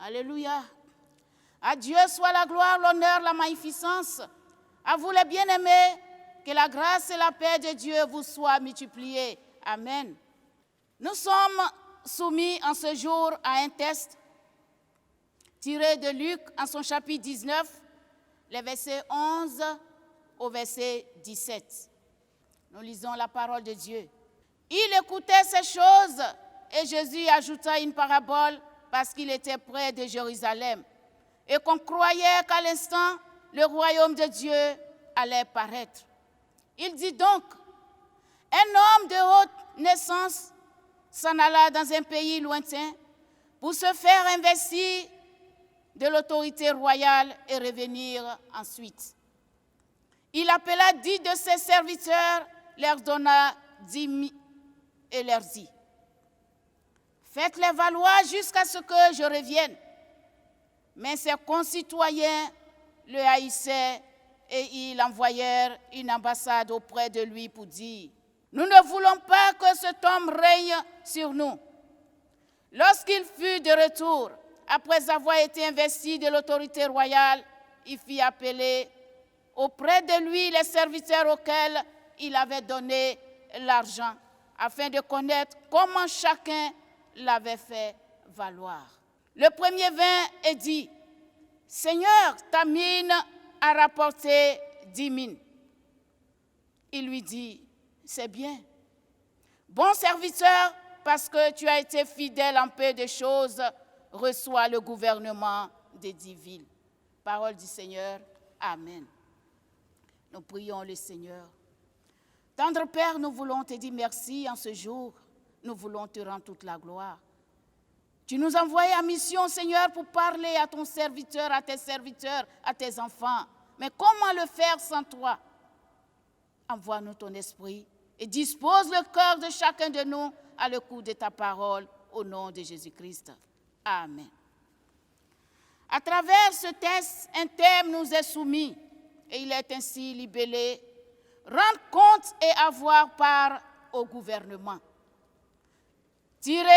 Alléluia. À Dieu soit la gloire, l'honneur, la magnificence. À vous les bien-aimés, que la grâce et la paix de Dieu vous soient multipliées. Amen. Nous sommes soumis en ce jour à un test tiré de Luc en son chapitre 19, les versets 11 au verset 17. Nous lisons la parole de Dieu. Il écoutait ces choses et Jésus ajouta une parabole parce qu'il était près de Jérusalem et qu'on croyait qu'à l'instant, le royaume de Dieu allait paraître. Il dit donc, un homme de haute naissance s'en alla dans un pays lointain pour se faire investir de l'autorité royale et revenir ensuite. Il appela 10 de ses serviteurs, leur donna 10 000 et leur dit, faites-les valoir jusqu'à ce que je revienne. Mais ses concitoyens le haïssaient et ils envoyèrent une ambassade auprès de lui pour dire, nous ne voulons pas que cet homme règne sur nous. Lorsqu'il fut de retour, après avoir été investi de l'autorité royale, il fit appeler auprès de lui les serviteurs auxquels il avait donné l'argent, afin de connaître comment chacun l'avait fait valoir. Le premier vint et dit, Seigneur, ta mine a rapporté 10 000. Il lui dit, c'est bien. Bon serviteur, parce que tu as été fidèle en peu de choses, reçois le gouvernement des 10 villes. Parole du Seigneur. Amen. Nous prions le Seigneur. Tendre Père, nous voulons te dire merci en ce jour. Nous voulons te rendre toute la gloire. Tu nous as envoyés en mission, Seigneur, pour parler à ton serviteur, à tes serviteurs, à tes enfants. Mais comment le faire sans toi? Envoie-nous ton esprit et dispose le cœur de chacun de nous à l'écoute de ta parole, au nom de Jésus-Christ. Amen. À travers ce texte, un thème nous est soumis et il est ainsi libellé « Rendre compte et avoir part au gouvernement ». Tiré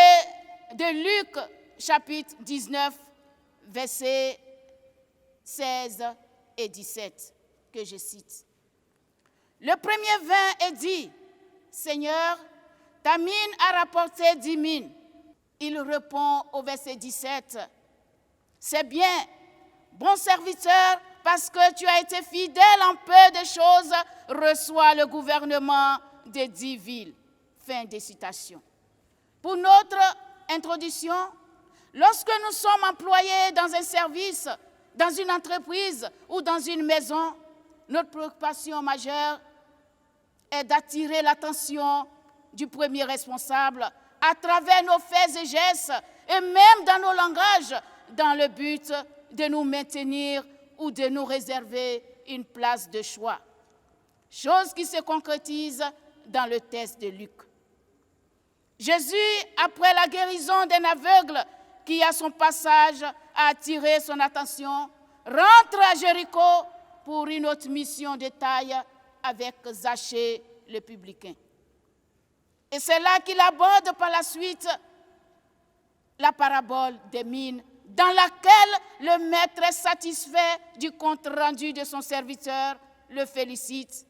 de Luc, chapitre 19, versets 16 et 17, que je cite. Le premier vint et dit, « Seigneur, ta mine a rapporté 10 000. » Il répond au verset 17, « C'est bien, bon serviteur, parce que tu as été fidèle en peu de choses, reçois le gouvernement des 10 villes. » Fin de citation. Pour notre introduction, lorsque nous sommes employés dans un service, dans une entreprise ou dans une maison, notre préoccupation majeure est d'attirer l'attention du premier responsable à travers nos faits et gestes et même dans nos langages, dans le but de nous maintenir ou de nous réserver une place de choix. Chose qui se concrétise dans le texte de Luc. Jésus, après la guérison d'un aveugle qui, à son passage, a attiré son attention, rentre à Jéricho pour une autre mission de taille avec Zachée, le publicain. Et c'est là qu'il aborde par la suite la parabole des mines, dans laquelle le maître est satisfait du compte rendu de son serviteur, le félicite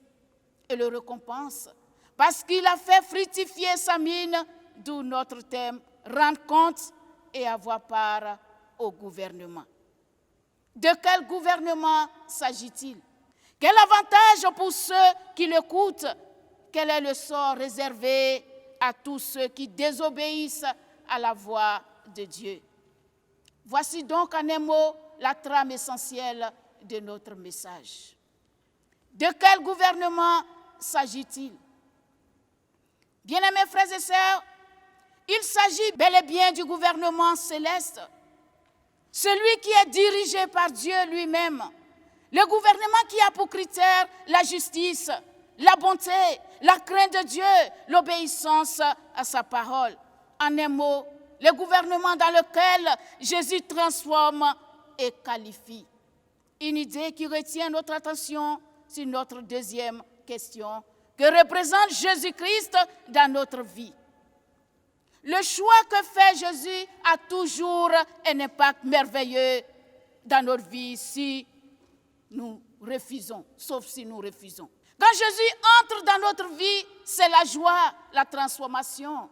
et le récompense, parce qu'il a fait fructifier sa mine, d'où notre thème, rendre compte et avoir part au gouvernement. De quel gouvernement s'agit-il? Quel avantage pour ceux qui l'écoutent? Quel est le sort réservé à tous ceux qui désobéissent à la voix de Dieu? Voici donc en un mot la trame essentielle de notre message. De quel gouvernement s'agit-il? Bien-aimés frères et sœurs, il s'agit bel et bien du gouvernement céleste, celui qui est dirigé par Dieu lui-même, le gouvernement qui a pour critère la justice, la bonté, la crainte de Dieu, l'obéissance à sa parole. En un mot, le gouvernement dans lequel Jésus transforme et qualifie. Une idée qui retient notre attention sur notre deuxième question, que représente Jésus-Christ dans notre vie. Le choix que fait Jésus a toujours un impact merveilleux dans notre vie si nous refusons, sauf si nous refusons. Quand Jésus entre dans notre vie, c'est la joie, la transformation.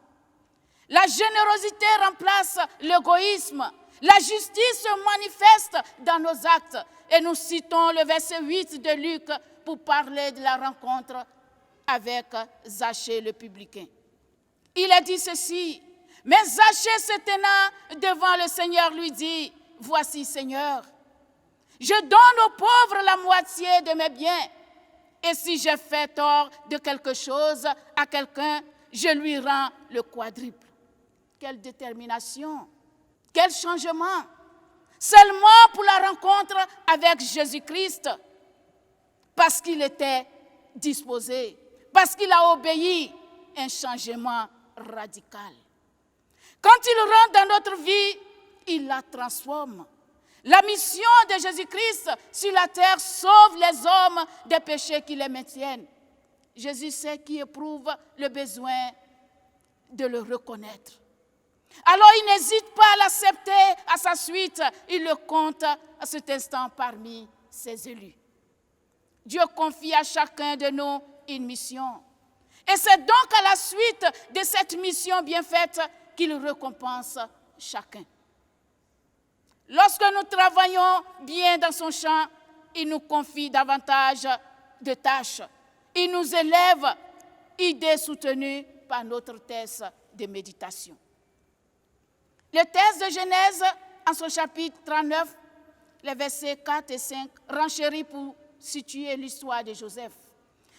La générosité remplace l'égoïsme. La justice se manifeste dans nos actes. Et nous citons le verset 8 de Luc pour parler de la rencontre avec Zachée le publicain. Il a dit ceci, mais Zachée se tenant devant le Seigneur lui dit, « Voici, Seigneur, je donne aux pauvres la moitié de mes biens. Et si j'ai fait tort de quelque chose à quelqu'un, je lui rends le quadruple. » Quelle détermination, quel changement. Seulement pour la rencontre avec Jésus-Christ, parce qu'il était disposé, parce qu'il a obéi, un changement radical. Quand il rentre dans notre vie, il la transforme. La mission de Jésus-Christ sur la terre sauve les hommes des péchés qui les maintiennent. Jésus sait qui éprouve le besoin de le reconnaître. Alors il n'hésite pas à l'accepter à sa suite. Il le compte à cet instant parmi ses élus. Dieu confie à chacun de nous une mission. Et c'est donc à la suite de cette mission bien faite qu'il récompense chacun. Lorsque nous travaillons bien dans son champ, il nous confie davantage de tâches. Il nous élève, idées soutenues par notre thèse de méditation. Le texte de Genèse, en son chapitre 39, les versets 4 et 5, renchérit pour situer l'histoire de Joseph.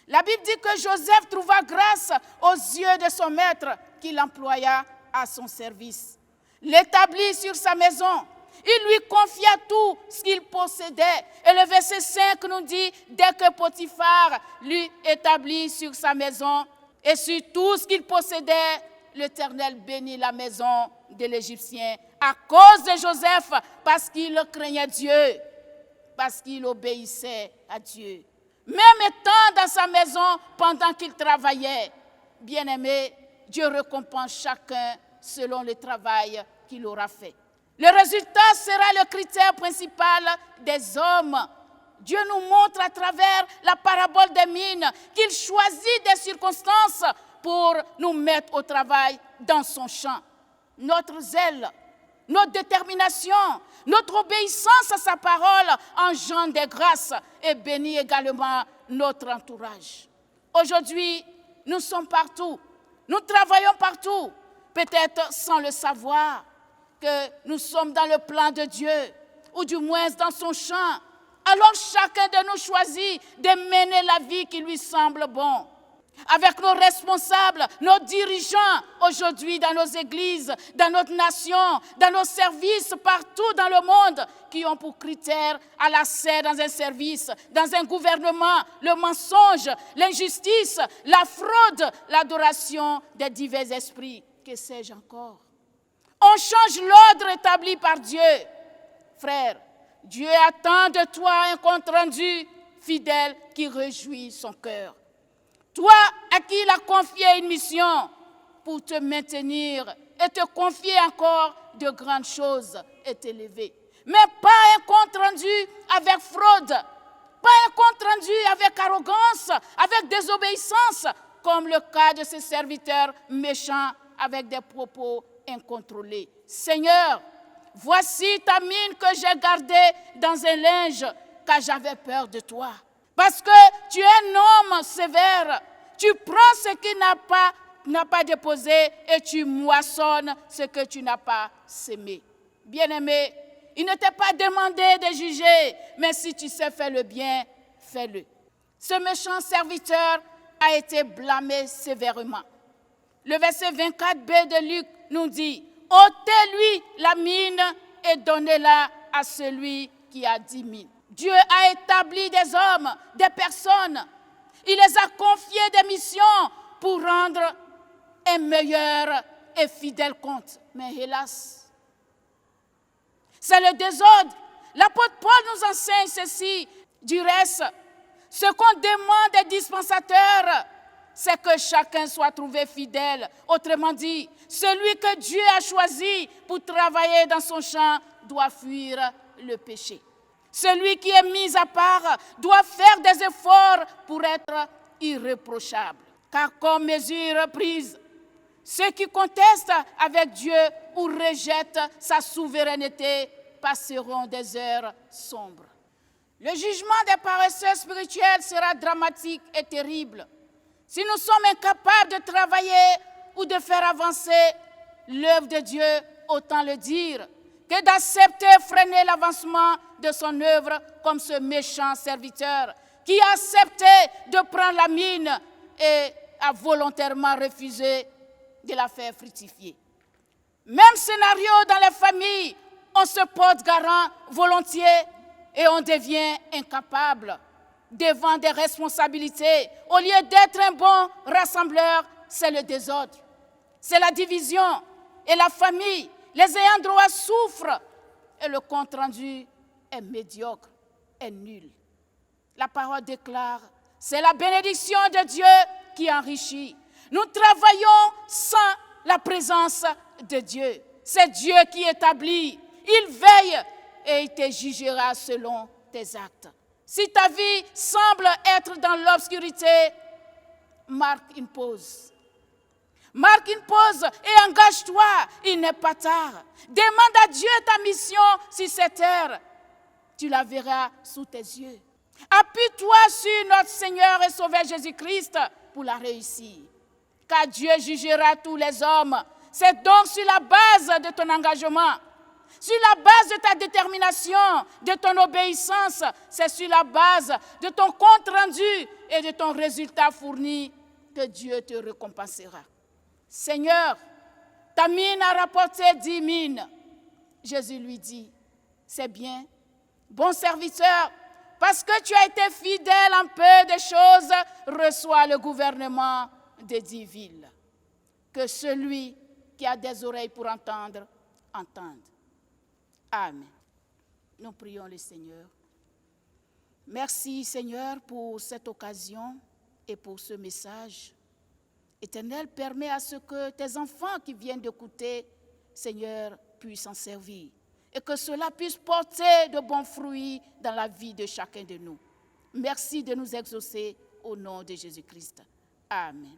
La Bible dit que Joseph trouva grâce aux yeux de son maître qu'il employa à son service. L'établit sur sa maison. Il lui confia tout ce qu'il possédait. Et le verset 5 nous dit, dès que Potiphar lui établit sur sa maison et sur tout ce qu'il possédait, l'Éternel bénit la maison de l'Égyptien à cause de Joseph, parce qu'il craignait Dieu, parce qu'il obéissait à Dieu. Même étant dans sa maison pendant qu'il travaillait, bien-aimé, Dieu récompense chacun selon le travail qu'il aura fait. Le résultat sera le critère principal des hommes. Dieu nous montre à travers la parabole des mines qu'il choisit des circonstances pour nous mettre au travail dans son champ. Notre zèle, notre détermination, notre obéissance à sa parole engendre des grâces et bénit également notre entourage. Aujourd'hui, nous sommes partout, nous travaillons partout, peut-être sans le savoir que nous sommes dans le plan de Dieu, ou du moins dans son champ. Alors chacun de nous choisit de mener la vie qui lui semble bon. Avec nos responsables, nos dirigeants, aujourd'hui dans nos églises, dans notre nation, dans nos services partout dans le monde, qui ont pour critère à l'accès dans un service, dans un gouvernement, le mensonge, l'injustice, la fraude, l'adoration des divers esprits. Que sais-je encore? On change l'ordre établi par Dieu. Frère, Dieu attend de toi un compte rendu fidèle qui réjouit son cœur. Toi à qui il a confié une mission pour te maintenir et te confier encore de grandes choses et t'élever. Mais pas un compte rendu avec fraude, pas un compte rendu avec arrogance, avec désobéissance, comme le cas de ces serviteurs méchants avec des propos incontrôlés. Seigneur, voici ta mine que j'ai gardée dans un linge, car j'avais peur de toi. Parce que tu es un homme sévère, tu prends ce qui n'a pas déposé et tu moissonnes ce que tu n'as pas sémé. Bien-aimé, il ne t'est pas demandé de juger, mais si tu sais faire le bien, fais-le. Ce méchant serviteur a été blâmé sévèrement. Le verset 24b de Luc nous dit, « ôtez-lui la mine et donnez-la à celui qui a 10 000. » Dieu a établi des hommes, des personnes. Il les a confiés des missions pour rendre un meilleur et fidèle compte. Mais hélas, c'est le désordre. L'apôtre Paul nous enseigne ceci. Du reste, ce qu'on demande des dispensateurs, c'est que chacun soit trouvé fidèle. Autrement dit, celui que Dieu a choisi pour travailler dans son champ doit fuir le péché. Celui qui est mis à part doit faire des efforts pour être irréprochable. Car comme mesure prise, ceux qui contestent avec Dieu ou rejettent sa souveraineté passeront des heures sombres. Le jugement des paresseux spirituels sera dramatique et terrible. Si nous sommes incapables de travailler ou de faire avancer l'œuvre de Dieu, autant le dire, que d'accepter freiner l'avancement de son œuvre comme ce méchant serviteur qui a accepté de prendre la mine et a volontairement refusé de la faire fructifier. Même scénario dans les familles, on se porte garant volontiers et on devient incapable devant des responsabilités. Au lieu d'être un bon rassembleur, c'est le désordre, c'est la division. Et la famille, les ayants droit souffrent et le compte-rendu est médiocre, est nul. La parole déclare, c'est la bénédiction de Dieu qui enrichit. Nous travaillons sans la présence de Dieu. C'est Dieu qui établit. Il veille et il te jugera selon tes actes. Si ta vie semble être dans l'obscurité, marque une pause. Marque une pause et engage-toi, il n'est pas tard. Demande à Dieu ta mission sur cette terre. Tu la verras sous tes yeux. Appuie-toi sur notre Seigneur et Sauveur Jésus-Christ pour la réussir. Car Dieu jugera tous les hommes. C'est donc sur la base de ton engagement, sur la base de ta détermination, de ton obéissance, c'est sur la base de ton compte rendu et de ton résultat fourni que Dieu te récompensera. Seigneur, ta mine a rapporté 10 mines. Jésus lui dit, c'est bien, bon serviteur, parce que tu as été fidèle en peu de choses, reçois le gouvernement des 10 villes. Que celui qui a des oreilles pour entendre, entende. Amen. Nous prions le Seigneur. Merci Seigneur pour cette occasion et pour ce message. Éternel, permets à ce que tes enfants qui viennent d'écouter, Seigneur, puissent s'en servir. Et que cela puisse porter de bons fruits dans la vie de chacun de nous. Merci de nous exaucer au nom de Jésus-Christ. Amen.